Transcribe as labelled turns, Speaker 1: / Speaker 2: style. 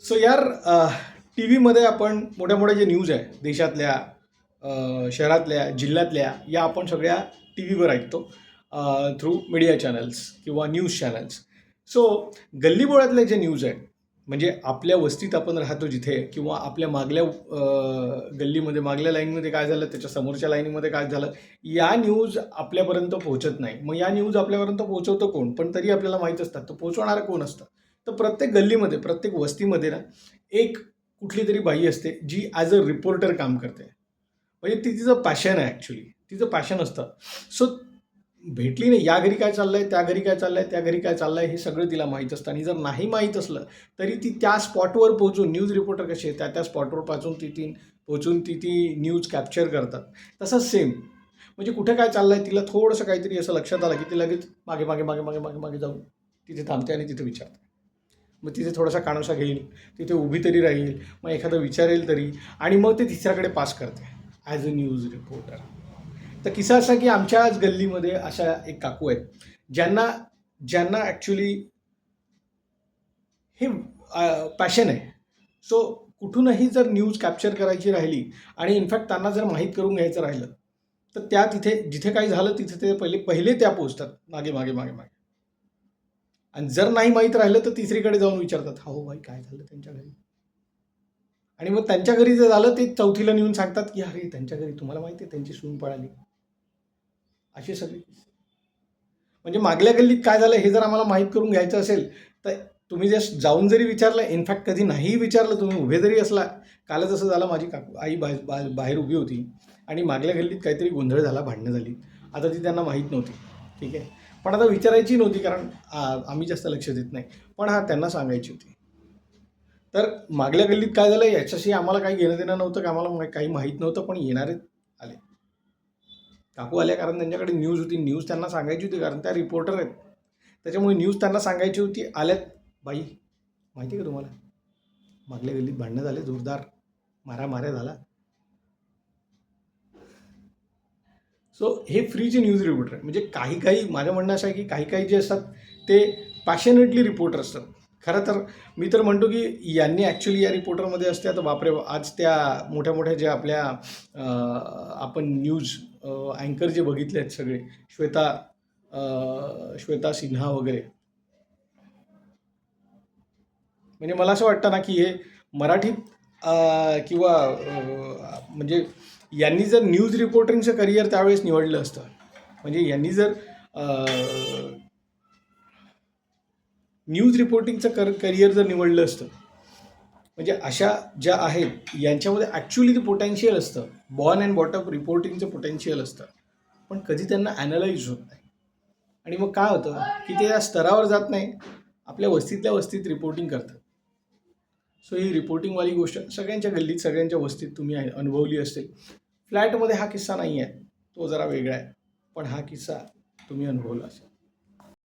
Speaker 1: So यार, T व्हीमध्ये आपण मोठ्या मोठ्या जे न्यूज आहे देशातल्या, शहरातल्या, जिल्ह्यातल्या, या आपण सगळ्या टी व्हीवर ऐकतो थ्रू मीडिया चॅनल्स किंवा न्यूज चॅनल्स. सो गल्लीबोळातले जे न्यूज आहे, म्हणजे आपल्या वस्तीत आपण राहतो जिथे, किंवा आपल्या मागल्या गल्लीमध्ये, मागल्या लाईनमध्ये काय झालं, त्याच्या समोरच्या लाईनमध्ये काय झालं, या न्यूज आपल्यापर्यंत पोहोचत नाही. मग या न्यूज आपल्यापर्यंत पोहोचवतं कोण? पण तरी आपल्याला माहीत असतात, तर पोहोचवणारं कोण असतं? तर प्रत्येक गल्लीमध्ये, प्रत्येक वस्तीमध्ये ना, एक कुठली तरी बाई असते जी ॲज अ रिपोर्टर काम करते. म्हणजे ती तिचं पॅशन आहे, ॲक्च्युली तिचं पॅशन असतं. सो भेटली नाही, या घरी काय चाललंय, त्या घरी काय चाललंय, त्या घरी काय चाललंय, हे सगळं तिला माहीत असतं. आणि जर नाही माहीत असलं तरी ती त्या स्पॉटवर पोहोचून, न्यूज रिपोर्टर कसे त्या त्या स्पॉटवर पोहोचून ती न्यूज कॅप्चर करतात. तसंच सेम, म्हणजे कुठे काय चाललंय, तिला थोडंसं काहीतरी असं लक्षात आलं की ती लगेच मागे मागे मागे मागे मागे मागे जाऊन तिथे थांबते आणि तिथे विचारते. मग तिथे थोडासा कानोसा घेईल, तिथे उभी तरी राहील, मग एखादं विचारेल तरी, आणि मग ते तिसऱ्याकडे पास करते ॲज अ न्यूज रिपोर्टर. तर किस्सा असा की आमच्याच गल्लीमध्ये अशा एक काकू आहेत ज्यांना ज्यांना ॲक्च्युली हे पॅशन आहे. सो कुठूनही जर न्यूज कॅप्चर करायची राहिली, आणि इनफॅक्ट त्यांना जर माहीत करून घ्यायचं राहिलं, तर त्या तिथे जिथे काही झालं तिथे ते पहिले पहिले त्या पोहोचतात, मागे मागे मागे मागे. आणि जर नाही माहीत राहिलं तर तिसरीकडे जाऊन विचारतात, हा हो बाई काय झालं त्यांच्या घरी. आणि मग त्यांच्या घरी जे झालं ते चौथीला नेऊन सांगतात की अरे त्यांच्या घरी तुम्हाला माहिती आहे त्यांची सून पळाली. असे सगळे किस्से. म्हणजे मागल्या गल्लीत काय झालं हे जर आम्हाला माहीत करून घ्यायचं असेल, तर तुम्ही जस्ट जाऊन जरी विचारलं, इनफॅक्ट कधी नाहीही विचारलं, तुम्ही उभे जरी असला. कालच असं झालं, माझी काकू आई बाहेर उभी होती आणि मागल्या गल्लीत काहीतरी गोंधळ झाला, भांडणं झाली. आता ती त्यांना माहीत नव्हती, ठीक आहे. पण आता विचारायची नव्हती, कारण आम्ही जास्त लक्ष देत नाही. पण त्यांना सांगायची होती. तर मागल्या गल्लीत काय झालं याच्याशी आम्हाला काही घेणं देणं नव्हतं, की आम्हाला काही माहीत नव्हतं, पण येणारे आले. काकू आल्या कारण त्यांच्याकडे न्यूज होती. न्यूज त्यांना सांगायची होती, कारण त्या रिपोर्टर आहेत. त्याच्यामुळे न्यूज त्यांना सांगायची होती. आल्यात, बाई माहिती आहे का तुम्हाला, मागल्या गल्लीत भांडणं झाले, जोरदार माऱ्या झाला. सो हे फ्रीचे न्यूज रिपोर्टर आहे. म्हणजे काही काही माझं म्हणणं असं आहे की काही काही जे असतात ते पॅशनेटली रिपोर्टर असतात. खरं तर मी तर म्हणतो की यांनी ॲक्च्युली या रिपोर्टरमध्ये असत्या तर बापरे, आज त्या मोठ्या मोठ्या ज्या आपल्या आपण न्यूज अँकर जे बघितले आहेत सगळे, श्वेता सिन्हा वगैरे. म्हणजे मला असं वाटतं ना की हे मराठीत किंवा म्हणजे यांनी जर न्यूज रिपोर्टिंगचं करिअर त्यावेळेस निवडलं असतं, म्हणजे यांनी जर न्यूज रिपोर्टिंगचं करिअर जर निवडलं असतं, म्हणजे अशा ज्या आहेत यांच्यामध्ये ॲक्च्युली ते पोटेन्शियल असतं, बॉर्न अँड बॉटअप रिपोर्टिंगचं पोटेन्शियल असतं, पण कधी त्यांना ॲनालाइज होत नाही. आणि मग काय होतं की ते या स्तरावर जात नाही, आपल्या वस्तीतल्या वस्तीत रिपोर्टिंग करतात. सो ही रिपोर्टिंगवाली गोष्ट सगळ्यांच्या गल्लीत, सगळ्यांच्या वस्तीत तुम्ही अनुभवली असेल. फ्लॅटमध्ये हा किस्सा नाही आहे, तो जरा वेगळा आहे, पण हा किस्सा तुम्ही अनुभवला असेल.